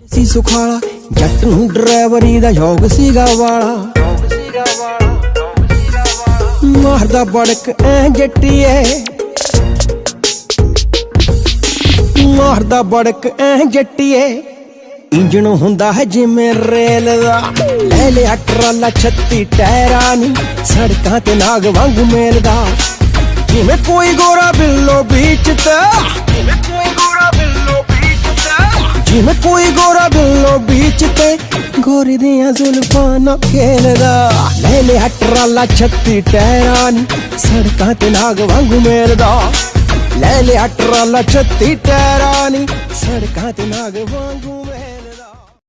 ਸੀ ਸੁਖਾਲਾ ਜੱਟ ਨੂੰ ਡਰਾਈਵਰੀ ਦਾ ਯੋਗ ਸੀਗਾ ਵਾਲਾ ਮਾਰਦਾ ਬੜਕ ਐ ਜੱਟੀਏ ਮਾਰਦਾ ਬੜਕ ਐ ਜੱਟੀਏ ਇੰਜਣ ਹੁੰਦਾ ਹੈ ਜਿਵੇਂ ਰੇਲ ਦਾ ਲੈ ਲਿਆ ਟਰਾਲਾ 36 ਟਾਇਰਾਂ ਨੂੰ ਸੜਕਾਂ ਤੇ ਨਾਗ ਵਾਂਗੂ ਮੇਲਦਾ ਜਿਵੇਂ ਕੋਈ ਗੋਰਾ ਬਿੱਲੋ ਬੀਚ ਤੇ ਜਿਵੇਂ ਕੋਈ ਗੋਰਾ ਬਿੱਲੋ ਬੀਚ ਤੇ ਗੋਰੀ ਦੀਆਂ ਜ਼ੁਲਫਾਂ ਨਾਲ ਖੇਲਦਾ ਲੈ ਲਿਆ ਟਰਾਲਾ 36 ਟਾਇਰਾਂ ਨੂੰ ਸੜਕਾਂ ਤੇ ਨਾਗ ਵਾਂਗੂ ਮੇਲਦਾ ਲੈ ਲਿਆ ਟਰਾਲਾ 36 ਟਾਇਰਾਂ ਨੂੰ ਸੜਕਾਂ ਤੇ ਨਾਗ ਵਾਂਗੂ ਮੇਲਦਾ।